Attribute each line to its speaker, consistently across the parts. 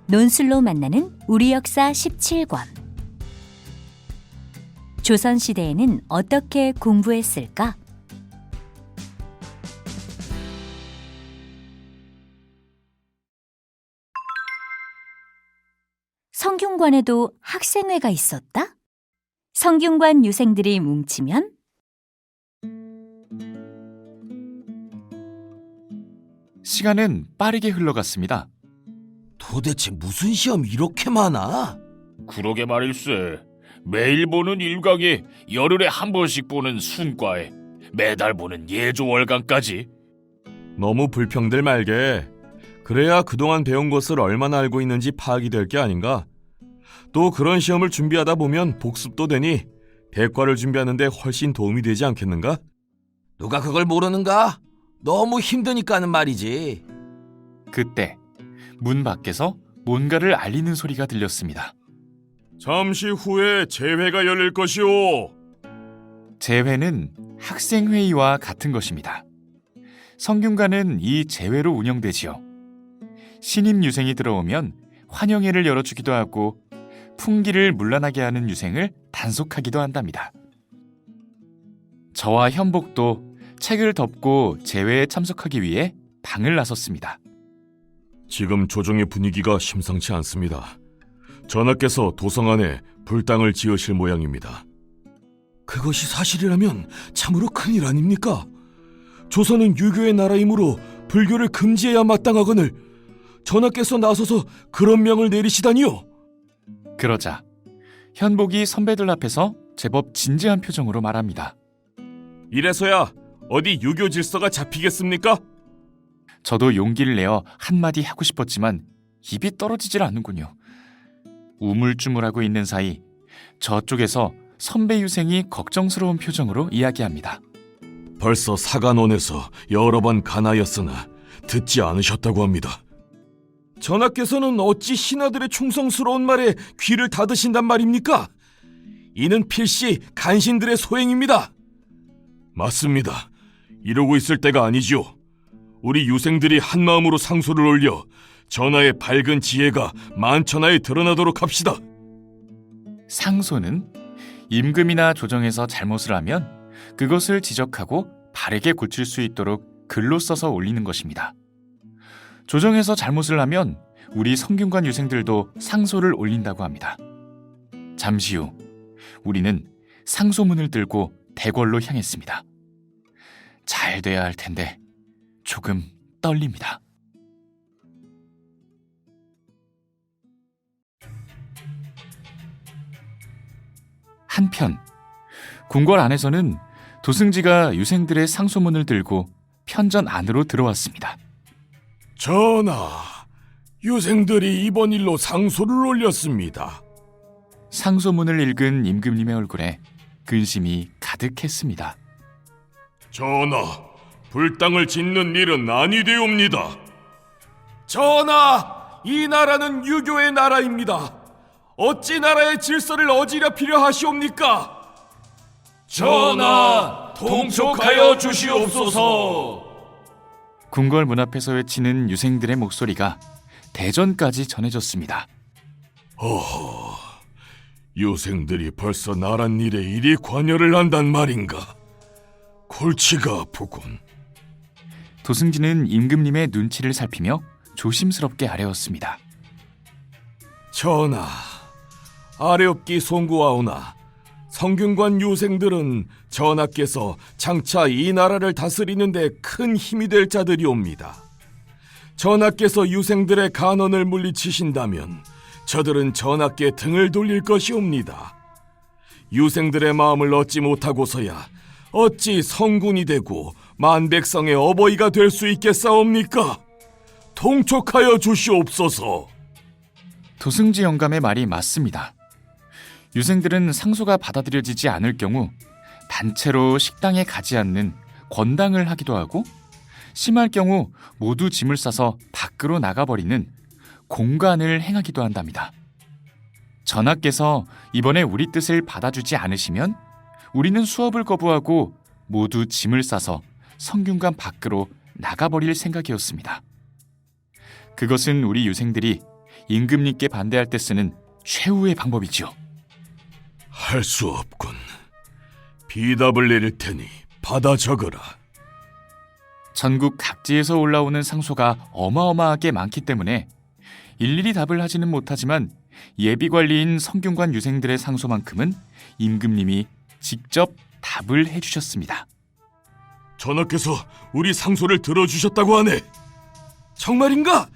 Speaker 1: 논술로 만나는 우리 역사 17권. 조선시대에는 어떻게 공부했을까? 성균관에도 학생회가 있었다? 성균관 유생들이 뭉치면
Speaker 2: 시간은 빠르게 흘러갔습니다.
Speaker 3: 도대체 무슨 시험이 이렇게 많아?
Speaker 4: 그러게 말일세. 매일 보는 일강에 열흘에 한 번씩 보는 순과에 매달 보는 예조월강까지.
Speaker 5: 너무 불평들 말게. 그래야 그동안 배운 것을 얼마나 알고 있는지 파악이 될 게 아닌가. 또 그런 시험을 준비하다 보면 복습도 되니 대과를 준비하는데 훨씬 도움이 되지 않겠는가?
Speaker 3: 누가 그걸 모르는가? 너무 힘드니까는 말이지.
Speaker 2: 그때 문 밖에서 뭔가를 알리는 소리가 들렸습니다.
Speaker 5: 잠시 후에 제회가 열릴 것이오.
Speaker 2: 제회는 학생회의와 같은 것입니다. 성균관은 이 제회로 운영되지요. 신임 유생이 들어오면 환영회를 열어주기도 하고 풍기를 물러나게 하는 유생을 단속하기도 한답니다. 저와 현복도 책을 덮고 제회에 참석하기 위해 방을 나섰습니다.
Speaker 5: 지금 조정의 분위기가 심상치 않습니다. 전하께서 도성 안에 불당을 지으실 모양입니다.
Speaker 3: 그것이 사실이라면 참으로 큰일 아닙니까? 조선은 유교의 나라이므로 불교를 금지해야 마땅하거늘 전하께서 나서서 그런 명을 내리시다니요?
Speaker 2: 그러자 현복이 선배들 앞에서 제법 진지한 표정으로 말합니다.
Speaker 5: 이래서야 어디 유교 질서가 잡히겠습니까?
Speaker 2: 저도 용기를 내어 한마디 하고 싶었지만 입이 떨어지질 않는군요. 우물쭈물하고 있는 사이 저쪽에서 선배 유생이 걱정스러운 표정으로 이야기합니다.
Speaker 5: 벌써 사간원에서 여러 번 간하였으나 듣지 않으셨다고 합니다.
Speaker 3: 전하께서는 어찌 신하들의 충성스러운 말에 귀를 닫으신단 말입니까? 이는 필시 간신들의 소행입니다.
Speaker 5: 맞습니다. 이러고 있을 때가 아니지요. 우리 유생들이 한마음으로 상소를 올려 전하의 밝은 지혜가 만천하에 드러나도록 합시다.
Speaker 2: 상소는 임금이나 조정에서 잘못을 하면 그것을 지적하고 바르게 고칠 수 있도록 글로 써서 올리는 것입니다. 조정에서 잘못을 하면 우리 성균관 유생들도 상소를 올린다고 합니다. 잠시 후 우리는 상소문을 들고 대궐로 향했습니다. 잘 돼야 할 텐데 조금 떨립니다. 한편 궁궐 안에서는 도승지가 유생들의 상소문을 들고 편전 안으로 들어왔습니다.
Speaker 5: 전하, 유생들이 이번 일로 상소를 올렸습니다.
Speaker 2: 상소문을 읽은 임금님의 얼굴에 근심이 가득했습니다.
Speaker 5: 전하, 불당을 짓는 일은 아니되옵니다.
Speaker 3: 전하, 이 나라는 유교의 나라입니다. 어찌 나라의 질서를 어지럽히려 하시옵니까?
Speaker 4: 전하, 통촉하여 주시옵소서.
Speaker 2: 궁궐 문 앞에서 외치는 유생들의 목소리가 대전까지 전해졌습니다.
Speaker 5: 어허, 유생들이 벌써 나란 일에 이리 관여를 한단 말인가? 골치가 아프군.
Speaker 2: 도승지는 임금님의 눈치를 살피며 조심스럽게 아뢰었습니다.
Speaker 3: 전하, 아뢰옵기 송구하오나 성균관 유생들은 전하께서 장차 이 나라를 다스리는데 큰 힘이 될 자들이옵니다. 전하께서 유생들의 간언을 물리치신다면 저들은 전하께 등을 돌릴 것이옵니다. 유생들의 마음을 얻지 못하고서야 어찌 성군이 되고 만백성의 어버이가 될 수 있겠사옵니까? 통촉하여 주시옵소서.
Speaker 2: 도승지 영감의 말이 맞습니다. 유생들은 상소가 받아들여지지 않을 경우 단체로 식당에 가지 않는 권당을 하기도 하고 심할 경우 모두 짐을 싸서 밖으로 나가버리는 공간을 행하기도 한답니다. 전하께서 이번에 우리 뜻을 받아주지 않으시면 우리는 수업을 거부하고 모두 짐을 싸서 성균관 밖으로 나가버릴 생각이었습니다. 그것은 우리 유생들이 임금님께 반대할 때 쓰는 최후의 방법이지요.
Speaker 5: 할 수 없군. 비답을 내릴 테니 받아 적어라.
Speaker 2: 전국 각지에서 올라오는 상소가 어마어마하게 많기 때문에 일일이 답을 하지는 못하지만 예비관리인 성균관 유생들의 상소만큼은 임금님이 직접 답을 해주셨습니다.
Speaker 5: 전하께서 우리 상소를 들어주셨다고 하네. 정말인가?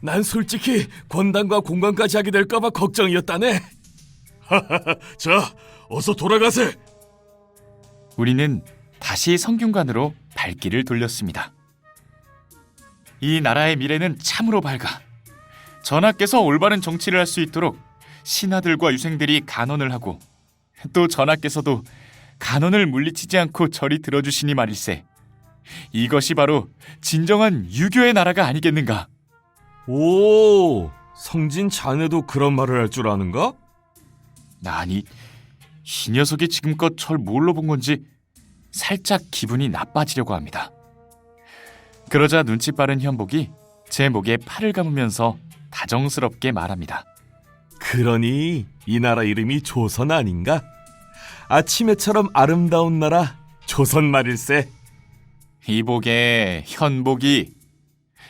Speaker 5: 난 솔직히 권당과 공관까지 하게 될까봐 걱정이었다네. 자, 어서 돌아가세.
Speaker 2: 우리는 다시 성균관으로 발길을 돌렸습니다. 이 나라의 미래는 참으로 밝아. 전하께서 올바른 정치를 할 수 있도록 신하들과 유생들이 간언을 하고 또 전하께서도 간언을 물리치지 않고 절이 들어주시니 말일세. 이것이 바로 진정한 유교의 나라가 아니겠는가?
Speaker 5: 오, 성진 자네도 그런 말을 할 줄 아는가?
Speaker 2: 아니, 이 녀석이 지금껏 절 뭘로 본 건지 살짝 기분이 나빠지려고 합니다. 그러자 눈치 빠른 현복이 제 목에 팔을 감으면서 다정스럽게 말합니다.
Speaker 5: 그러니 이 나라 이름이 조선 아닌가? 아침해처럼 아름다운 나라 조선 말일세.
Speaker 2: 이복의 현복이,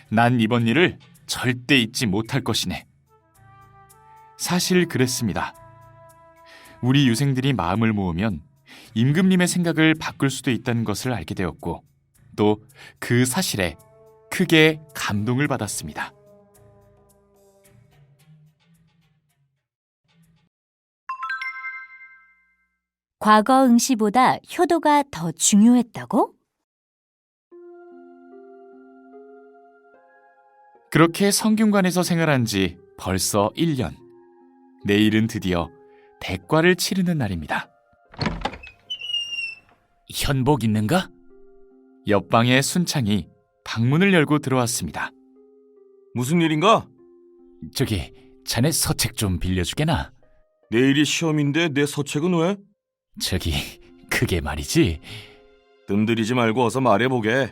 Speaker 2: 난 이번 일을 절대 잊지 못할 것이네. 사실 그랬습니다. 우리 유생들이 마음을 모으면 임금님의 생각을 바꿀 수도 있다는 것을 알게 되었고 또 그 사실에 크게 감동을 받았습니다.
Speaker 1: 과거 응시보다 효도가 더 중요했다고?
Speaker 2: 그렇게 성균관에서 생활한 지 벌써 1년. 내일은 드디어 대과를 치르는 날입니다.
Speaker 4: 현복 있는가?
Speaker 2: 옆방의 순창이 방문을 열고 들어왔습니다.
Speaker 5: 무슨 일인가?
Speaker 4: 저기 자네 서책 좀 빌려주게나.
Speaker 5: 내일이 시험인데 내 서책은 왜?
Speaker 4: 저기 그게 말이지.
Speaker 5: 뜸들이지 말고 어서 말해보게.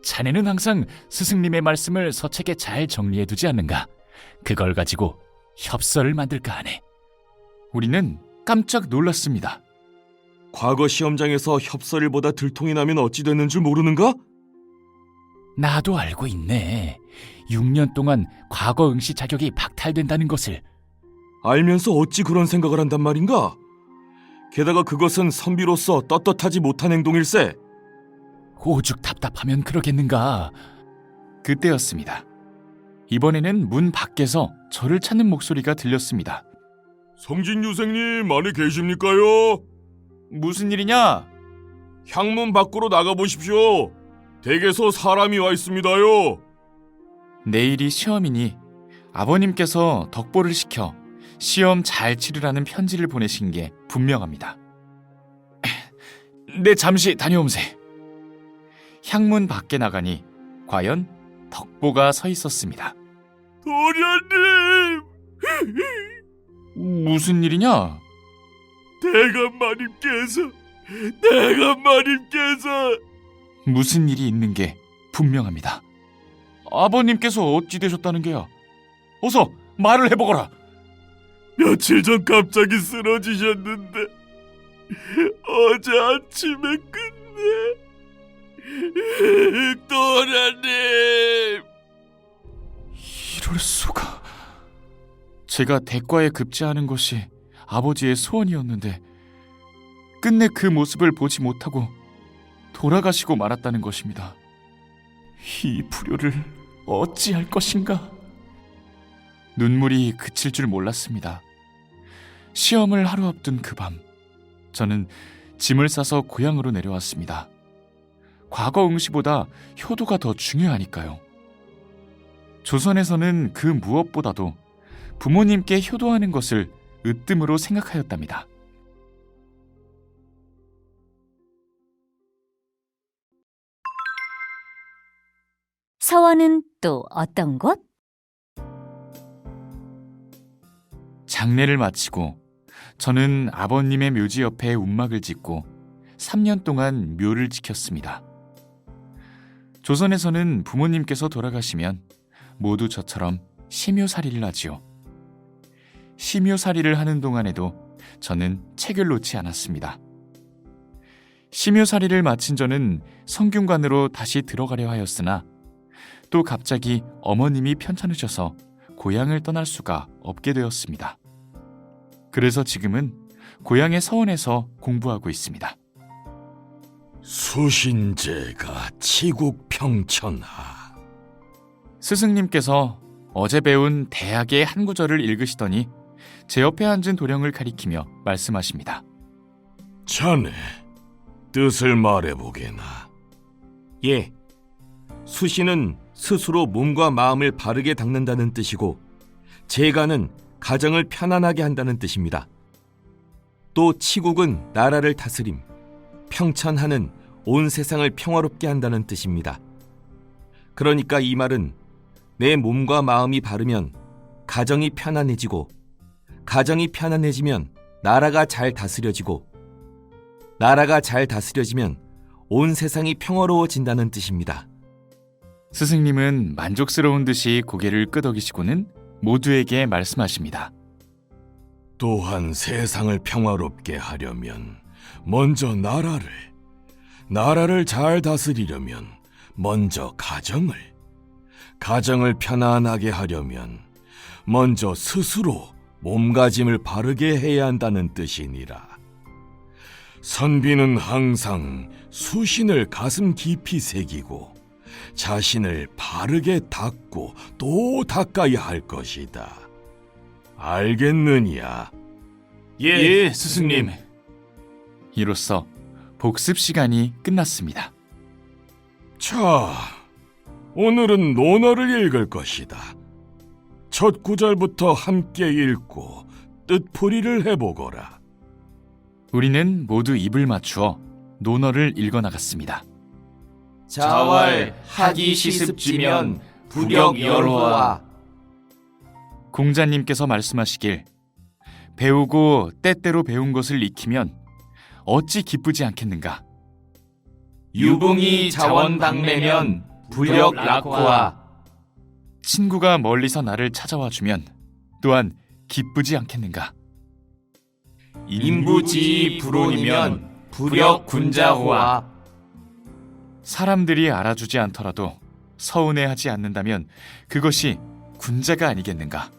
Speaker 4: 자네는 항상 스승님의 말씀을 서책에 잘 정리해두지 않는가? 그걸 가지고 협서를 만들까 하네.
Speaker 2: 우리는 깜짝 놀랐습니다.
Speaker 5: 과거 시험장에서 협서를 보다 들통이 나면 어찌 되는 줄 모르는가?
Speaker 4: 나도 알고 있네. 6년 동안 과거 응시 자격이 박탈된다는 것을.
Speaker 5: 알면서 어찌 그런 생각을 한단 말인가? 게다가 그것은 선비로서 떳떳하지 못한 행동일세.
Speaker 4: 오죽 답답하면 그러겠는가.
Speaker 2: 그때였습니다. 이번에는 문 밖에서 저를 찾는 목소리가 들렸습니다.
Speaker 5: 성진 유생님 안에 계십니까요?
Speaker 2: 무슨 일이냐?
Speaker 5: 향문 밖으로 나가보십시오. 댁에서 사람이 와 있습니다요.
Speaker 2: 내일이 시험이니 아버님께서 덕보를 시켜 시험 잘 치르라는 편지를 보내신 게 분명합니다. 네, 잠시 다녀옴세. 향문 밖에 나가니 과연 덕보가 서 있었습니다.
Speaker 5: 도련님!
Speaker 2: 무슨 일이냐?
Speaker 5: 대감마님께서
Speaker 2: 무슨 일이 있는 게 분명합니다. 아버님께서 어찌 되셨다는 게야? 어서 말을 해보거라.
Speaker 5: 며칠 전 갑자기 쓰러지셨는데 어제 아침에 끝내. 도련님!
Speaker 2: 이럴 수가. 제가 대과에 급제하는 것이 아버지의 소원이었는데 끝내 그 모습을 보지 못하고 돌아가시고 말았다는 것입니다. 이 불효를 어찌할 것인가? 눈물이 그칠 줄 몰랐습니다. 시험을 하루 앞둔 그 밤, 저는 짐을 싸서 고향으로 내려왔습니다. 과거 응시보다 효도가 더 중요하니까요. 조선에서는 그 무엇보다도 부모님께 효도하는 것을 으뜸으로 생각하였답니다.
Speaker 1: 서원은 또 어떤 곳?
Speaker 2: 장례를 마치고 저는 아버님의 묘지 옆에 움막을 짓고 3년 동안 묘를 지켰습니다. 조선에서는 부모님께서 돌아가시면 모두 저처럼 심효살이를 하지요. 심효살이를 하는 동안에도 저는 책을 놓지 않았습니다. 심효살이를 마친 저는 성균관으로 다시 들어가려 하였으나 또 갑자기 어머님이 편찮으셔서 고향을 떠날 수가 없게 되었습니다. 그래서 지금은 고향의 서원에서 공부하고 있습니다.
Speaker 5: 수신제가 치국평천하.
Speaker 2: 스승님께서 어제 배운 대학의 한 구절을 읽으시더니 제 옆에 앉은 도령을 가리키며 말씀하십니다.
Speaker 5: 자네, 뜻을 말해보게나.
Speaker 6: 예, 수신은 스스로 몸과 마음을 바르게 닦는다는 뜻이고 제가는 가정을 편안하게 한다는 뜻입니다. 또 치국은 나라를 다스림, 평천하는 온 세상을 평화롭게 한다는 뜻입니다. 그러니까 이 말은 내 몸과 마음이 바르면 가정이 편안해지고 가정이 편안해지면 나라가 잘 다스려지고 나라가 잘 다스려지면 온 세상이 평화로워진다는 뜻입니다.
Speaker 2: 스승님은 만족스러운 듯이 고개를 끄덕이시고는 모두에게 말씀하십니다.
Speaker 5: 또한 세상을 평화롭게 하려면 먼저 나라를 잘 다스리려면 먼저 가정을 편안하게 하려면 먼저 스스로 몸가짐을 바르게 해야 한다는 뜻이니라. 선비는 항상 수신을 가슴 깊이 새기고 자신을 바르게 닦고 또 닦아야 할 것이다. 알겠느냐?
Speaker 4: 예, 스승님.
Speaker 2: 이로써 복습 시간이 끝났습니다.
Speaker 5: 자, 오늘은 논어를 읽을 것이다. 첫 구절부터 함께 읽고 뜻풀이를 해보거라.
Speaker 2: 우리는 모두 입을 맞추어 논어를 읽어나갔습니다.
Speaker 6: 자왈 하기 시습지면 부력열호와.
Speaker 2: 공자님께서 말씀하시길 배우고 때때로 배운 것을 익히면 어찌 기쁘지 않겠는가.
Speaker 6: 유붕이 자원당매면 부력락호와.
Speaker 2: 친구가 멀리서 나를 찾아와 주면 또한 기쁘지 않겠는가.
Speaker 6: 인부지이 불온이면 부력군자호와.
Speaker 2: 사람들이 알아주지 않더라도 서운해하지 않는다면 그것이 군자가 아니겠는가.